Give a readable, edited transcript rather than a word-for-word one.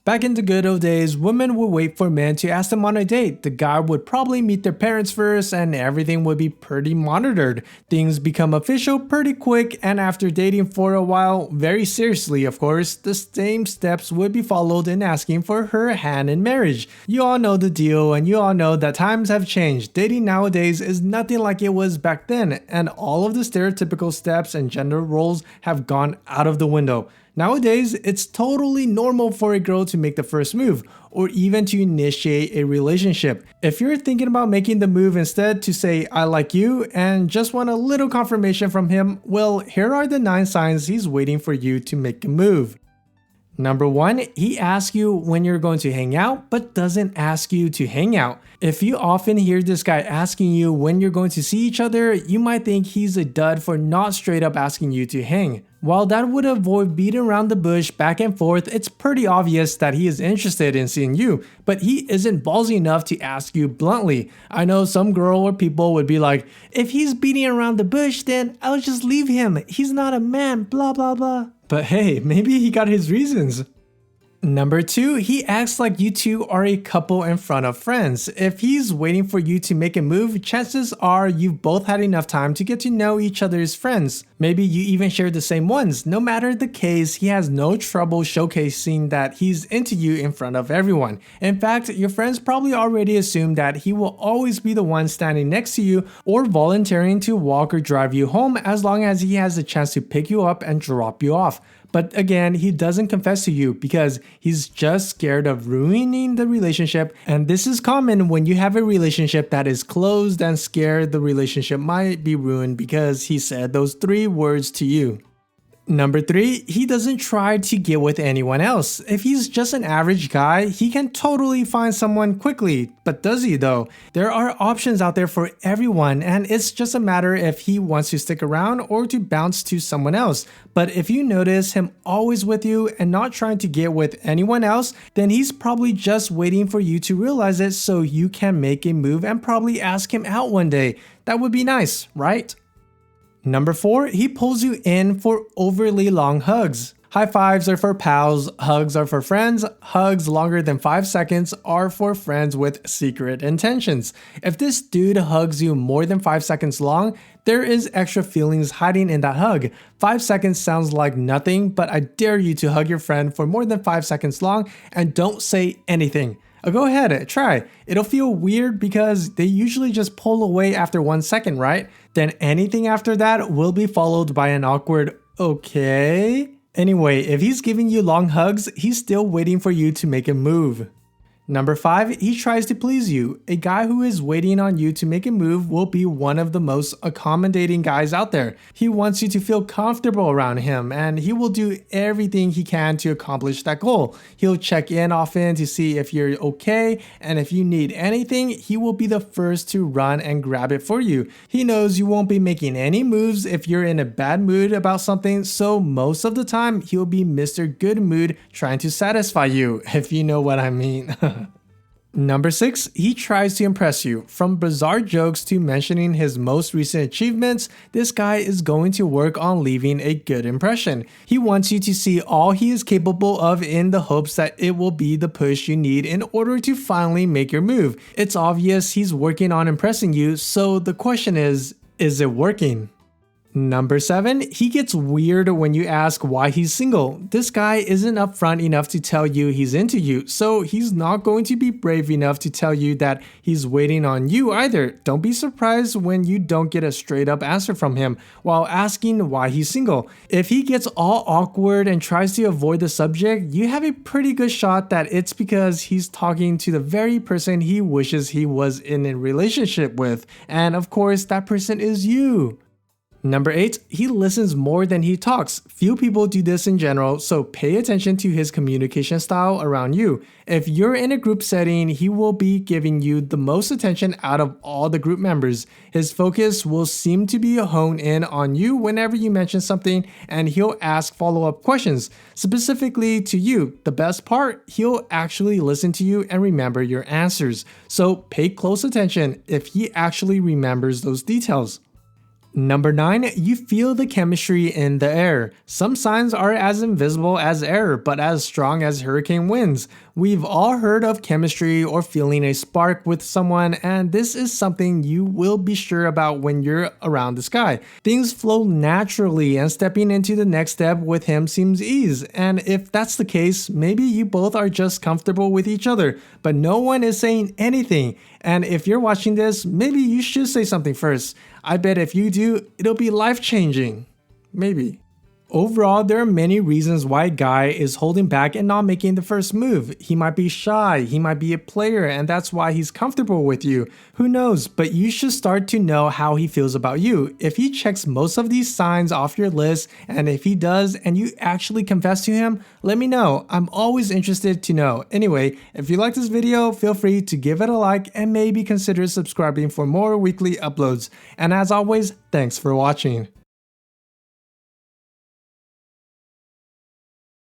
Back in the good old days, women would wait for men to ask them on a date. The guy would probably meet their parents first and everything would be pretty monitored. Things become official pretty quick, and after dating for a while, very seriously of course, the same steps would be followed in asking for her hand in marriage. You all know the deal, and you all know that times have changed. Dating nowadays is nothing like it was back then, and all of the stereotypical steps and gender roles have gone out of the window. Nowadays, it's totally normal for a girl to make the first move, or even to initiate a relationship. If you're thinking about making the move instead to say, I like you, and just want a little confirmation from him, well, here are the 9 signs he's waiting for you to make a move. Number 1, he asks you when you're going to hang out, but doesn't ask you to hang out. If you often hear this guy asking you when you're going to see each other, you might think he's a dud for not straight up asking you to hang. While that would avoid beating around the bush back and forth, it's pretty obvious that he is interested in seeing you, but he isn't ballsy enough to ask you bluntly. I know some girl or people would be like, if he's beating around the bush, then I'll just leave him. He's not a man, blah blah blah. But hey, maybe he got his reasons. Number 2, he acts like you two are a couple in front of friends. If he's waiting for you to make a move, chances are you've both had enough time to get to know each other's friends. Maybe you even share the same ones. No matter the case, he has no trouble showcasing that he's into you in front of everyone. In fact, your friends probably already assume that he will always be the one standing next to you or volunteering to walk or drive you home as long as he has the chance to pick you up and drop you off. But again, he doesn't confess to you because he's just scared of ruining the relationship, and this is common when you have a relationship that is closed and scared the relationship might be ruined because he said those 3 words to you. Number 3, he doesn't try to get with anyone else. If he's just an average guy, he can totally find someone quickly. But does he though? There are options out there for everyone, and it's just a matter if he wants to stick around or to bounce to someone else. But if you notice him always with you and not trying to get with anyone else, then he's probably just waiting for you to realize it so you can make a move and probably ask him out one day. That would be nice, right? Number 4, he pulls you in for overly long hugs. High fives are for pals, hugs are for friends, hugs longer than 5 seconds are for friends with secret intentions. If this dude hugs you more than 5 seconds long, there is extra feelings hiding in that hug. 5 seconds sounds like nothing, but I dare you to hug your friend for more than 5 seconds long and don't say anything. Go ahead, try. It'll feel weird because they usually just pull away after 1 second, right? Then anything after that will be followed by an awkward, okay? Anyway, if he's giving you long hugs, he's still waiting for you to make a move. Number 5, he tries to please you. A guy who is waiting on you to make a move will be one of the most accommodating guys out there. He wants you to feel comfortable around him, and he will do everything he can to accomplish that goal. He'll check in often to see if you're okay, and if you need anything, he will be the first to run and grab it for you. He knows you won't be making any moves if you're in a bad mood about something, so most of the time, he'll be Mr. Good Mood trying to satisfy you, if you know what I mean. Number 6, he tries to impress you. From bizarre jokes to mentioning his most recent achievements, this guy is going to work on leaving a good impression. He wants you to see all he is capable of in the hopes that it will be the push you need in order to finally make your move. It's obvious he's working on impressing you, so the question is it working? Number 7, he gets weird when you ask why he's single. This guy isn't upfront enough to tell you he's into you, so he's not going to be brave enough to tell you that he's waiting on you either. Don't be surprised when you don't get a straight up answer from him while asking why he's single. If he gets all awkward and tries to avoid the subject, you have a pretty good shot that it's because he's talking to the very person he wishes he was in a relationship with. And of course, that person is you. Number 8, he listens more than he talks. Few people do this in general, so pay attention to his communication style around you. If you're in a group setting, he will be giving you the most attention out of all the group members. His focus will seem to be honed in on you whenever you mention something, and he'll ask follow-up questions, specifically to you. The best part, he'll actually listen to you and remember your answers. So pay close attention if he actually remembers those details. Number 9, you feel the chemistry in the air. Some signs are as invisible as air, but as strong as hurricane winds. We've all heard of chemistry or feeling a spark with someone, and this is something you will be sure about when you're around this guy. Things flow naturally, and stepping into the next step with him seems ease. And if that's the case, maybe you both are just comfortable with each other, but no one is saying anything. And if you're watching this, maybe you should say something first. I bet if you do, it'll be life-changing. Maybe. Overall, there are many reasons why a guy is holding back and not making the first move. He might be shy, he might be a player, and that's why he's comfortable with you. Who knows, but you should start to know how he feels about you. If he checks most of these signs off your list, and if he does and you actually confess to him, let me know. I'm always interested to know. Anyway, if you like this video, feel free to give it a like and maybe consider subscribing for more weekly uploads. And as always, thanks for watching.